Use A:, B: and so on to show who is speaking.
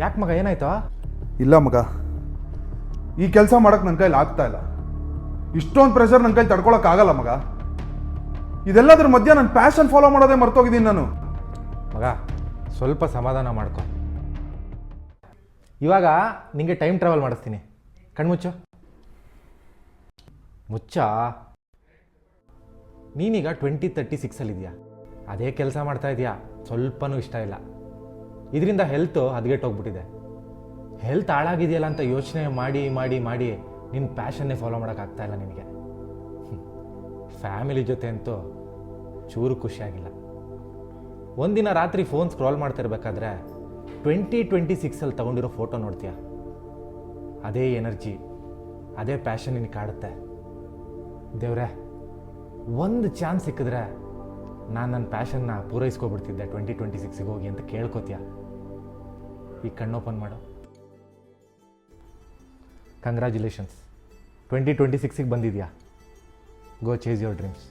A: ಯಾಕೆ ಮಗ ಏನಾಯ್ತು?
B: ಇಲ್ಲ ಮಗ, ಈ ಕೆಲಸ ಮಾಡೋಕ್ಕೆ ನನ್ನ ಕೈಲಿ ಆಗ್ತಾ ಇಲ್ಲ. ಇಷ್ಟೊಂದು ಪ್ರೆಷರ್ ನನ್ನ ಕೈಲಿ ತಡ್ಕೊಳಕ್ಕಾಗಲ್ಲ ಮಗ. ಇದೆಲ್ಲದ್ರ ಮಧ್ಯೆ ನನ್ನ ಪ್ಯಾಷನ್ ಫಾಲೋ ಮಾಡೋದೇ ಮರ್ತೋಗಿದ್ದೀನಿ ನಾನು.
A: ಮಗ ಸ್ವಲ್ಪ ಸಮಾಧಾನ ಮಾಡ್ಕೊ. ಇವಾಗ ನಿಂಗೆ ಟೈಮ್ ಟ್ರಾವೆಲ್ ಮಾಡಿಸ್ತೀನಿ. ಕಣ್ಮುಚ್ಚು. ಮುಚ್ಚ. ನೀನೀಗ 2036 ಅದೇ ಕೆಲಸ ಮಾಡ್ತಾ ಇದೆಯಾ, ಸ್ವಲ್ಪನೂ ಇಷ್ಟ ಇಲ್ಲ. ಇದರಿಂದ ಹೆಲ್ತು ಹದಗೆಟ್ಟೋಗ್ಬಿಟ್ಟಿದೆ. ಹೆಲ್ತ್ ಹಾಳಾಗಿದೆಯಲ್ಲ ಅಂತ ಯೋಚನೆ ಮಾಡಿ ಮಾಡಿ ಮಾಡಿ ನಿನ್ನ ಪ್ಯಾಷನ್ನೇ ಫಾಲೋ ಮಾಡೋಕ್ಕಾಗ್ತಾ ಇಲ್ಲ ನಿನಗೆ. ಫ್ಯಾಮಿಲಿ ಜೊತೆ ಅಂತೂ ಚೂರು ಖುಷಿಯಾಗಿಲ್ಲ. ಒಂದಿನ ರಾತ್ರಿ ಫೋನ್ ಸ್ಕ್ರಾಲ್ ಮಾಡ್ತಿರ್ಬೇಕಾದ್ರೆ 2026 ತಗೊಂಡಿರೋ ಫೋಟೋ ನೋಡ್ತೀಯ. ಅದೇ ಎನರ್ಜಿ, ಅದೇ ಪ್ಯಾಷನ್ ನಿನಗೆ ಕಾಡುತ್ತೆ. ದೇವ್ರೆ, ಒಂದು ಚಾನ್ಸ್ ಸಿಕ್ಕಿದ್ರೆ ನಾನು ನನ್ನ ಪ್ಯಾಷನ್ನ ಪೂರೈಸ್ಕೊಬಿಡ್ತಿದ್ದೆ 2026 ಹೋಗಿ ಅಂತ ಕೇಳ್ಕೊತೀಯ. ಈಗ ಕಣ್ಣು ಓಪನ್ ಮಾಡು. ಕಂಗ್ರ್ಯಾಚುಲೇಷನ್ಸ್, 2026 ಬಂದಿದ್ಯಾ. ಗೋ ಚೇಸ್ ಯುವರ್ ಡ್ರೀಮ್ಸ್.